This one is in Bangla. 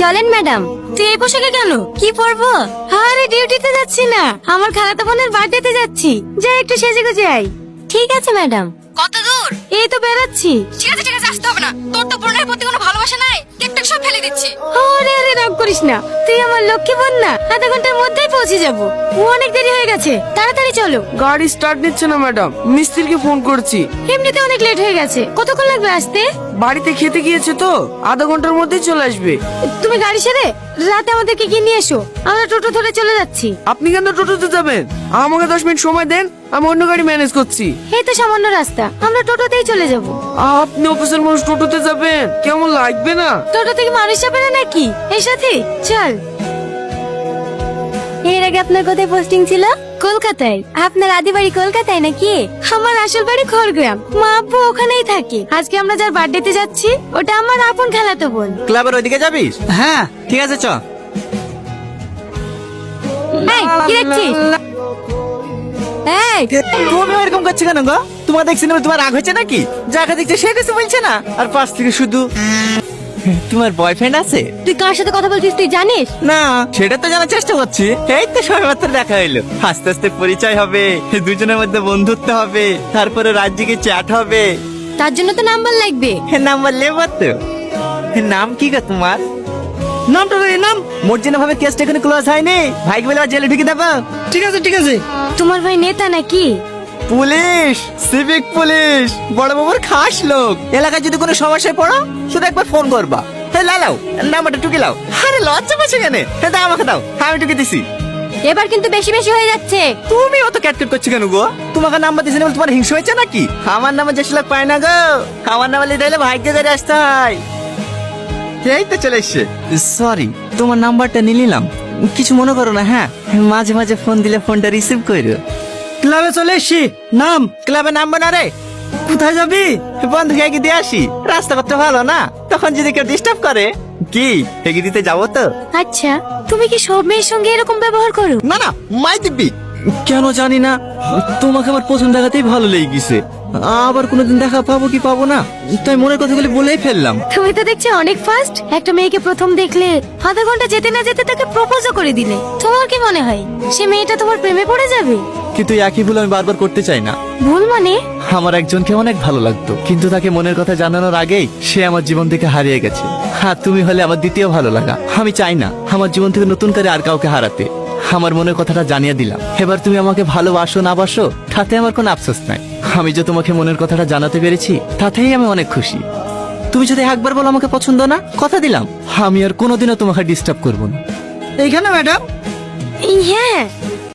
চলেন ম্যাডাম। তুই এই পোশাকে কেন? কি পরবো? আরে ডিউটিতে যাচ্ছি না, আমার খালাতো বোনের বার্থডেতে যাচ্ছি। যাই একটু সেজে গুজে আই। ঠিক আছে ম্যাডাম। কত দূর? এই তো বেরাচ্ছি। ঠিক আছে আসতে হবে না, তোর তো বোনের প্রতি কোনো ভালোবাসা নাই, কেকটা সব ফেলে দিচ্ছি। আরে আরে রাগ করিস না, তুই আমার লক্ষ্মী বোন না, আধা ঘন্টার মধ্যেই পৌঁছে যাবো। অনেক দেরি হয়ে গেছে, তাড়াতাড়ি চলো। গাড়ি স্টার্ট নিচ্ছে না ম্যাডাম, মিস্ত্রিকে ফোন করছি। এমনিতে অনেক লেট হয়ে গেছে, কতক্ষণ লাগবে আসতে? বাড়িতে খেতে গিয়েছে তো, আধা ঘন্টার মধ্যেই চলে আসবে। তুমি গাড়ি সেরে রাতে আমাদেরকে কি নিয়ে এসো, আমরা টোটো ধরে চলে যাচ্ছি। আপনি কেন টোটোতে যাবেন? আমাকে 10 মিনিট সময় দেন, আমি অন্য গাড়ি ম্যানেজ করছি। এই তো সামান্য রাস্তা, আমরা টোটোতেই চলে যাব। আপনি অফিসের মানুষ টোটোতে যাবেন, কেমন লাগবে না? টোটো থেকে মানুষ যাবে না নাকি? এই সাথে চল। এর আগে আপনার কোথায় পোস্টিং ছিল? কলকাতায়। আপনার আদি বাড়ি কলকাতায় নাকি? আমার আসল বাড়ি খড়গ্রাম, মা আব্বু ওখানেই থাকে। আজকে আমরা যার বার্থডেতে যাচ্ছি ওটা আমার আপন খালাতো বোন। ক্লাবের ওইদিকে যাবিস? হ্যাঁ ঠিক আছে চ। এই কি দেখছিস? এই তুমি এরকম করছো কেন গো? তোমার দেখছি না তোমার রাগ হচ্ছে নাকি? যাকে দেখছে সে কিছু বলছে না, আর পাশ থেকে শুধু তোমার বয়ফ্রেন্ড আছে? তুই কার সাথে কথা বলছিস তুই জানিস? না সেটা তো জানার চেষ্টা করছি। এই তো সবে মাত্র দেখা হইলো, আস্তে আস্তে পরিচয় হবে, দুজনের মধ্যে বন্ধুত্ব হবে, তারপরে রাজ্যকে চ্যাট হবে। তার জন্য তো নাম্বার লাগবে। নাম্বার লেবো তো। নাম কি গো তোমার? নামটা নাম মর্জিনা ভাবে কেসটা এখনো ক্লোজ হয়নি, ভাইকে বলে জেলে ঢুকে দেবো। ঠিক আছে ঠিক আছে। তোমার ভাই নেতা নাকি? পুলিশ, সিভিক পুলিশ, বড় বাবুর খাস লোক। এলাকায় যদি কোনো সমস্যায় পড়ো শুধু একবার ফোন করবা। হে লাও নাম্বারটা টুকে লাও। আরে লজ্জা পাচ্ছে কেন? হে দাও আমাকে দাও, আমি টুকে দিছি। এবার কিন্তু বেশি বেশি হয়ে যাচ্ছে। তুমি অত ক্যাটকেট করছো কেন গো? তোমাকে নাম্বার দিয়েছি বলে তোমার হিংসা হয়েছে নাকি? আমার নামে যে লোক পায় না গো, আমার নামে লিখে দিলে ভাগ্যে ধরে আসতে হয়। এই তো চলে এসছে। সরি তোমার নাম্বারটা নিয়ে নিলাম, কিছু মনে করো না। হ্যাঁ মাঝে মাঝে ফোন দিলে ফোনটা রিসিভ করো। ক্লাবে চলে এসছি। নাম? ক্লাবে নামবে না রে। কোথায় যাবি? বন্ধুকে এগিয়ে দিয়ে আসি, রাস্তাঘাটটা ভালো না, তখন যদি কেউ ডিস্টার্ব করে। কি এগিয়ে দিতে যাবো তো? আচ্ছা তুমি কি সব মেয়ের সঙ্গে এরকম ব্যবহার করো? না না মাই দিব্যি। কেন জানি না, তোমাকে আমার প্রথম দেখাতেই ভালো লেগে গেছে। আবার কোনোদিন দেখা পাবো কি পাবো না, তাই মনের কথাগুলি বলেই ফেললাম। তুমি তো দেখছি অনেক ফাস্ট। একটা মেয়েকে প্রথম দেখলে আধা ঘন্টা যেতে না যেতে তাকে প্রপোজও করে দিলে। তোমার কি মনে হয় সে মেয়েটা তোমার প্রেমে পড়ে যাবে? কিন্তু একই ভুল আমি বারবার করতে চাই না। ভুল মানে? আমার একজনকে অনেক ভালো লাগতো, কিন্তু তাকে মনের কথা জানানোর আগেই সে আমার জীবন থেকে হারিয়ে গেছে। হ্যাঁ তুমি হলে আমার দ্বিতীয় ভালো লাগা। আমি চাই না আমার জীবন থেকে নতুন করে আর কাউকে হারাতে। আমার মনের কথাটা জানিয়ে দিলাম, এবার তুমি আমাকে ভালোবাসো না বাসো তাতে আমার কোনো আফসোস নাই। আমি যে তোমাকে মনের কথাটা জানাতে পেরেছি তাতেই আমি অনেক খুশি। তুমি যদি একবার বলো আমাকে পছন্দ না, কথা দিলাম আমি আর কোনোদিনও তোমাকে ডিস্টার্ব করবো না। এইখানে ম্যাডাম? হ্যাঁ